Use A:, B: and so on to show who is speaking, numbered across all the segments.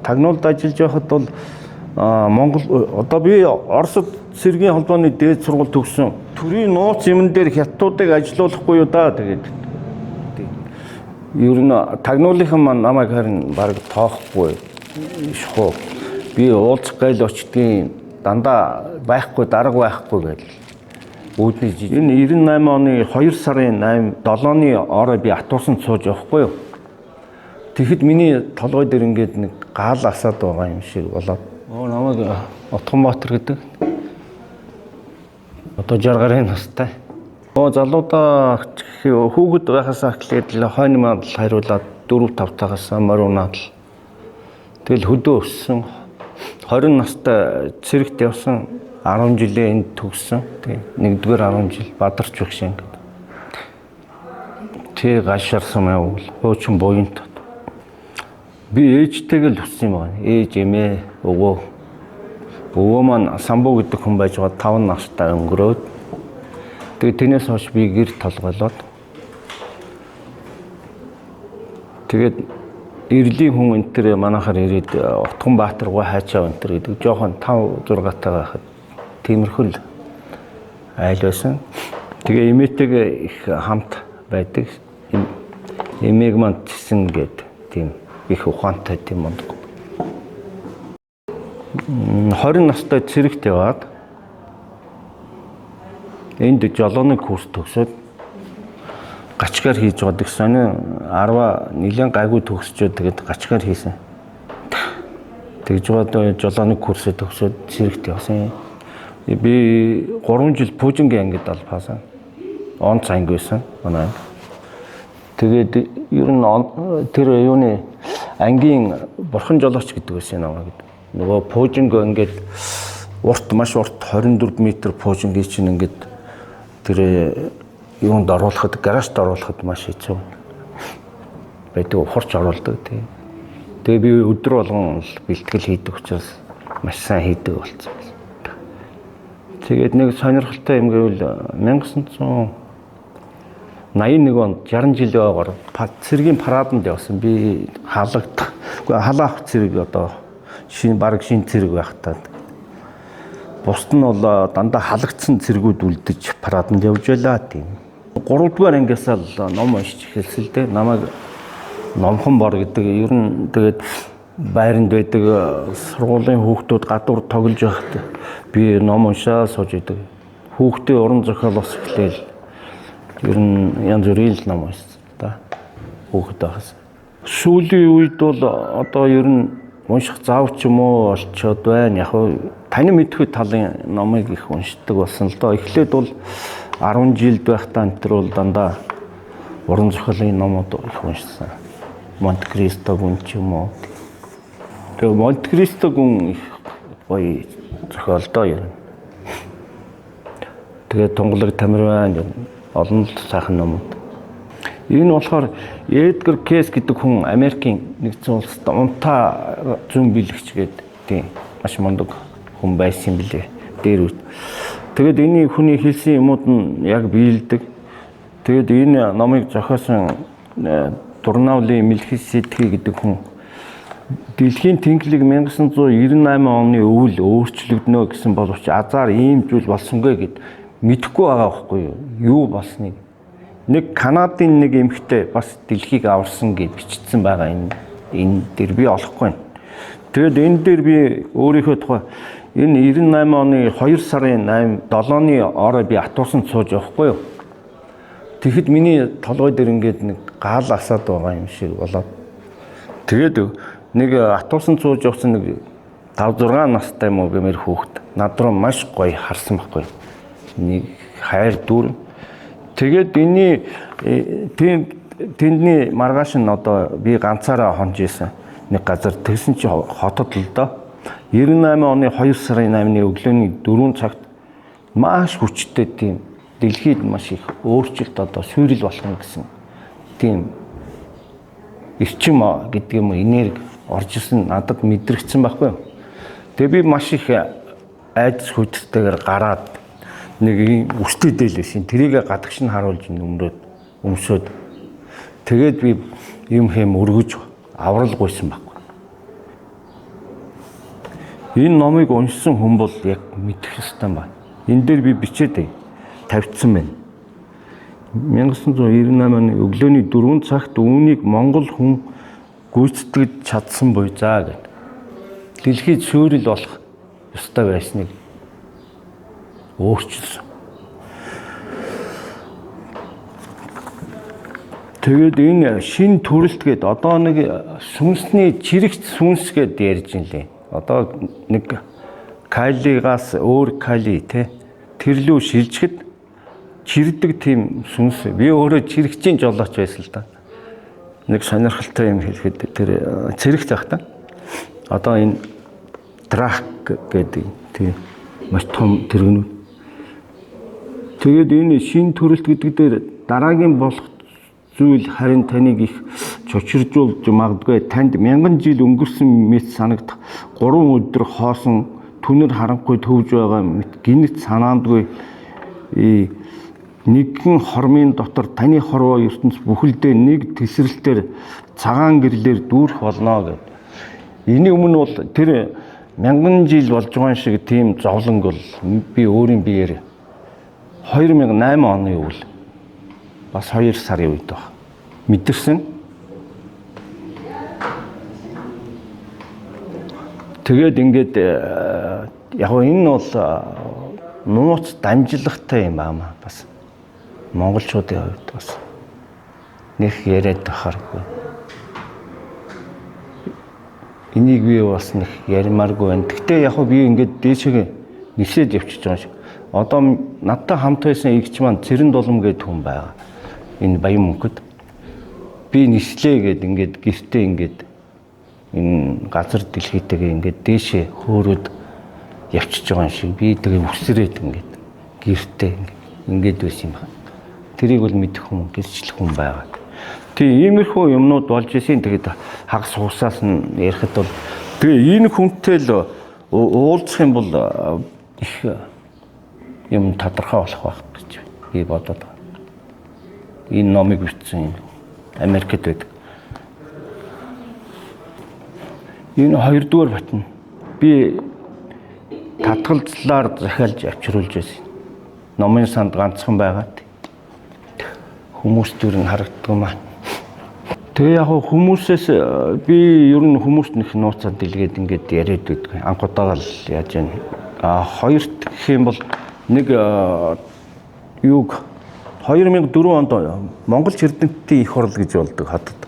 A: тагнуулд ажиллаж байхад бол Монгол одоо би Оросд цэргийн холбооны дээд сургууль төгссөн. Төрийн нууц юмн дээр хятадуудыг ажилуулахгүй юу да тэгээд. Ер нь тагнуулынхан маань намайг харин баг тоохгүй шхуу. Би уулзах гайл очдгийн дандаа байхгүй дарга байхгүй гэл. Үүдний энэ 98 оны 2 сарын 7-ны орой би атуусан сууж явахгүй юу. Тэгэхэд миний толгой дээр ингээд нэг гал асаад байгаа юм шиг болоод. Намайг Отгонбаатар гэдэг. Одоо 60 гарын настай. Залуудаа хүүхэд байхаас эхлээд л хойно мандал хариулаад 4-5 тагаас морунаад л. Тэгэл хөдөө өссөн. 20 настай цэрэгт явсан. 10 жилээ энд төгссөн. Тэгээ 1-р 10 жил Бадарч багшин гэдэг. Тэг гашаарсан байвал хуучин буянт. Би ээжтэйгээ л өссөн юм байна. Ээж эмээ өвөө. Өвөө маань самбуу гэдэг хүн байж байгаа 5 настай өнгөрөөд. Тэгээ тэрнээс хойш би гэр толгойлоод. Тэгээд эрлийн хүн энэ төр манайхаар ирээд Отгонбаатар гоо хайчаа энэ төр гэдэг жоохон 5-6 таа байхад тиймэрхүү л айл байсан. Тэгээ эмээтэйгээ их хамт байдаг. Эмээг маань тисэн гэдэг тийм их ухаантай тийм мондөг. 20 настай цэрэгт яваад энд жолооны курс төгсөөд гачгаар хийж байгаа гэсэн. 10 нэлээд гайгүй төгсчөөд тэгээд гачгаар хийсэн. Тэгж байгаа жолооны курсээ төгсөөд цэрэгт явсан. Би 3 жил Пүүжингийн ангид албаасан. Он цанг байсан манай. Тэгээд ер нь тэр юуны ангийн бурхан жолооч гэдэг байсан намайг. Нөгөө Пүүжинг ингээд урт маш урт 24 м Пүүжингийн чинь ингээд тэр юунд оруулахад гаражт оруулахад маш хэцүү байдаг. Хурц оруулдаг тийм. Тэгээ би өдөр болгон бэлтгэл хийдэг учраас маш сайн хийдэг болсон. Тэгээд нэг сонирхолтой юм гэвэл 1981 онд 60 жилийн ойгоор цэргийн параданд явсан. Би хаалгад халаа авах цэрэг одоо баг шинэ цэрэг байх таа. Бусд нь бол дандаа халагдсан цэргүүд үлдэж параданд явж байлаа тийм. 3-р ангиас л ном уншиж эхэлсэн л дээ. Намайг номхон бор гэдэг ер нь тэгээд байранд байдаг сургуулийн хүүхдүүд гадуур тоглож байхад би ном уншаа сууж идэг. Хүүхдээ уран зохиол бас эхлээл ер нь янз бүрийн ном уншсан да. Хүүхэд байхаас. Сүүлийн үед бол одоо ер нь унших заавч юм уу олцоод байна. Яг таны мэдхүй талын номыг их уншдаг болсон л доо. Эхлээд бол 10 жилд байхдаа энэ төр бол дандаа уран зохиолын номууд их уншсан. Монте Кристо гүн ч юм уу. Тэгээ Монте Кристо гүн их гоё зохиол доо юм. Тэгээ Тунгалаг Тамирвайн олон сайхан номууд. Энэ болохоор Эдгар Кейс гэдэг хүн Америкийн нэгдсэн улсад унтаа зүүн биелэгч гэдэг тийм маш мундаг хүн байсан юм билээ. Дээр үт. Тэгээд энэ хүний хэлсэн юмуд нь яг биелдэг. Тэгээд энэ номыг зохиосон Дурнаулын Мелхиседекий гэдэг хүн дэлхийн тэнхлэг 1998 оны өвөл өөрчлөгдөнө гэсэн боловч азар ийм зүйл болсонгүй гэд мэдэхгүй байгаа байхгүй юу? Юу болсныг. Нэг Канадын нэг эмэгтэй бас дэлхийг аварсан гэж бичсэн байгаа энэ дээр би олохгүй байна. Тэгэд энэ дээр би өөрийнхөө тухай энэ 98 оны 2 сарын 7-ны орой би атуусан сууж явахгүй юу? Тэгэхэд миний толгой дээр ингээд нэг гал асаад байгаа юм шиг болоод. Тэгээд нэг атуусан сууж явсан нэг 5-6 настай юм уу гэмээр хүүхэд над руу маш гоё харсан байхгүй. Нэг хайр дүр. Тэгээд энэ тэндний маргааш нь одоо би ганцаараа хонж исэн нэг газар тэгсэн чи хотод л доо 98 оны 2 сарын 8-ны өглөөний 4 цагт маш хүчтэй тийм дэлхийд маш их өөрчлөлт одоо суурил болох гэсэн тийм эрчим гэдэг юм энерги орж ирсэн надад мэдрэгдсэн байхгүй юу. Тэгээ би маш их айдас хүчтэйгээр гараад нэг үстэй дээлсэн. Тэрийг гадагш нь харуулж өмсөөд тэгээд би юм хэм өргөж аврал гуйсан байхгүй. Энэ номыг уншсан хүн бол яг мэдэх ёстой байна. Энэ дээр би бичээд тавьчихсан байна. 1998 оны өглөөний 4 цагт үүнийг Монгол хүн гүйцэтгэж чадсан буй заа гэд. Дэлхийд суурил болох ёстой байсныг өөрчилсөн. Тэгээд энэ шин төрөлт гээд одоо нэг сүнсний чирэгт сүнс гээд ярьж ин лээ. Одоо нэг калигаас өөр кали тэр лүү шилжихэд чирдэг тийм сүнс. Би өөрөө чирэгчийн жолооч байсан л да. Нэг сонирхолтой юм хэлэхэд тэр цэрэгт байх та. Одоо энэ драк гэдэг тийм маш том тэрэгнүүд. Тэгээд энэ шин төрөлт гэдэг дээр дараагийн болох зүйл харин таныг их чочиржуулж магадгүй танд мянган жил өнгөрсөн мэт санагдах 3 өдөр хоосон түнэр харанхуй төвж байгаа мэт гинэт санаандгүй нэгэн хормын дотор таны хорвоо ертөнц бүхэлдээ нэг тесрэлтээр цагаан гэрлэр дүүрэх болно гэд. Эний өмнө бол тэр мянган жил болж байгаа шиг тийм зовлонг бол би өөрийн биеэр 2008 оны үйл бас 2 сарын үед баг мэдэрсэн. Тэгээд ингээд яг энэ бол нууц дамжлагтай юм аа бас монголчуудын хувьд бас нэг яриад байхааргүй. Энийг би бас нэг ярмааргүй байна. Гэхдээ яг би ингээд дээшээ нисээд явчихж байгаа шиг. Одоо надтай хамт байсан игч маань Цэрэн Дулам гэдэг хүн байгаа. Энэ Баян мөнхөд би нислээ гээд ингээд гэртээ ингээд энэ газар дэлхийтэйгээ ингээд дээшээ хөөрөөд явчихж байгаа шиг би тэгээ үсрээд ингээд гэртээ ингээд байсан юм байна. Тэрийг бол мэдэх хүн, гэрчлэх хүн байгаа. Тийм иймэрхүү юмнууд болж исэн. Тэгээд хагас хуусаас нь ярихад бол тэгээ энэ хүнтэй л уулзах юм бол их юм тодорхой болох байх гэж би бодоод байна. Энэ номыг бичсэн Америкт байдаг. Энэ 2-р батн би татгалзлаар захиалж авчруулж байсан. Номын санд ганцхан байгаад хүмүүс төр нь харагддаг маань. Тэгээ яг хүмүүсээс би ер нь хүмүүст нэг нууцаар дэлгээд ингээд яриад байдаг. Анхудаага л яаж яана. Хоёрт гэх юм бол нэг юуг 2004 онд Монгол Эрдэнэтийн их орл гэж болдог хотод.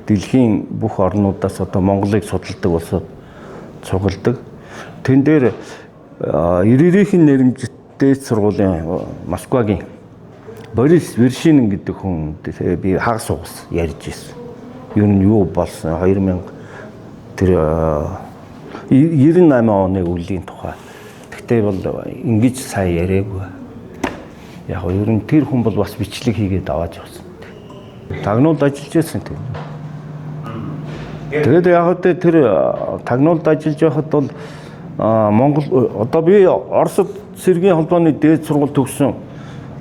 A: Дэлхийн бүх орнуудаас одоо Монголыг судалдаг улсууд цугладаг. Тэн дээр Ирээрийнхэн нэрмжтэй сургуулийн Москвагийн Борис Вершинин гэдэг хүн би хагас угас ярьж ирсэн. Юу нь юу болсон 2000 тэр 98 оны үеийн тухай. Тэгтээ бол ингэж сайн яриаггүй. Яг нь ер нь тэр хүн бол бас бичлэг хийгээд аваад явсан. Тагнуулд ажиллаж байсан тийм. Тэгээд яг тэр тагнуулд ажиллаж байхад бол Монгол одоо би Оросд цэргийн холбооны дээд сургууль төгссөн.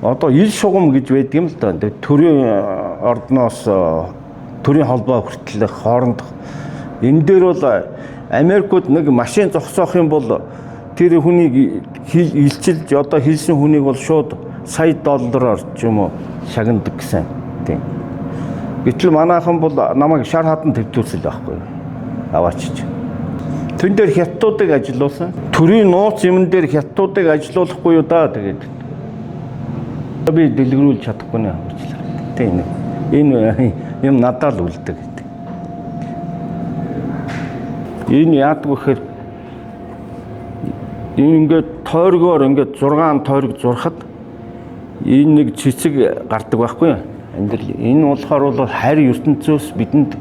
A: Одоо ил шугам гэж байдаг юм л да. Төрийн ордноос төрийн холбоо хүртэл хоорондох. Энэ дээр бол Америкууд нэг машин зогсоох юм бол тэр хүнийг илчилж одоо хийсэн хүнийг бол шууд сая доллараар ч юм уу шагнадаг гэсэн. Тийм. Гэтэл манайхан бол намайг шар хадан төвтөрсөл байхгүй. Аваачиж. Тэн дээр хятадуудыг ажилуулсан. Төрийн нууц юм дээр хятадуудыг ажилуулахгүй юу да тэгээд. Би дэлгэрүүлж чадахгүй нэ хурцлаа. Тийм. Энэ юм надад л үлддэг гэдэг. Энэ яадаг вэхээр ингээд тойргоор ингээд 6 тойрог зурхад энэ нэг цэцэг гардаг байхгүй юу? Энэ болохоор бол харь ертөнцөөс бидэнд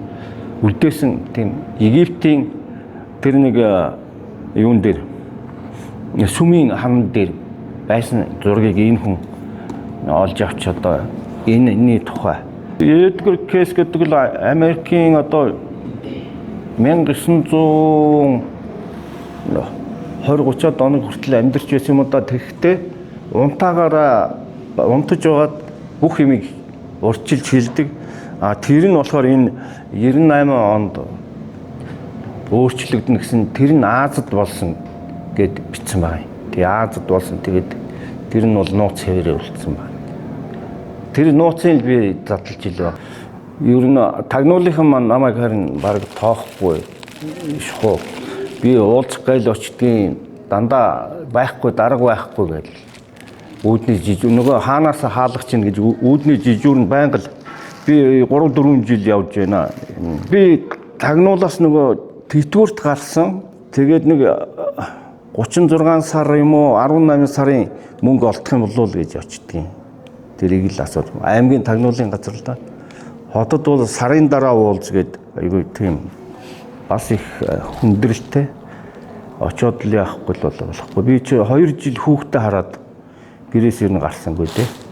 A: үлдээсэн тийм Египтийн тэр нэг юун дээр сүмийн хан дээр байсан зургийг энэ хүн олж авч одоо энэний тухай. Эдгар Кейс гэдэг л Америкийн одоо 1920-30 оны хүртэл амьдарч байсан юм да. Тэгэхдээ унтаагаараа унтаж байгаад бүх юмыг урьдчилж хэлдэг. Тэр нь болохоор энэ 98 онд өөрчлөгдөн гэсэн тэр нь Азад болсон гэд бичсэн байна. Тэгээ Азад болсон тэгээд тэр нь бол нууц хэвээрээ үлдсэн байна. Тэр нууцыг би задлж илээ. Ер нь тагнуулынхан маань намайг харин баг тоохгүй шухуу. Би уулзах гайл очдгийн дандаа байхгүй дарга байхгүй гэл. Үүдний жижиг нөгөө хаанаас хаалгах чинь гэж үүдний жижүүр нь байнга л би 3 4 жил явж байна. Би тагнуулаас нөгөө тэтгэврт гарсан. Тэгээд нэг 36 сар юм уу 18 сарын мөнгө олдох юм болов уу гэж очдгийн. Тэрийг л асууд. Аймгийн тагнуулын газар л да. Хотод бол сарын дараа уулз гээд айгүй тийм бас их хүндрэлтэй очоод л яахгүй л болохгүй. Би чи 2 жил хүүхдээ хараад гэрээс ирнэ гарсангүй дээ.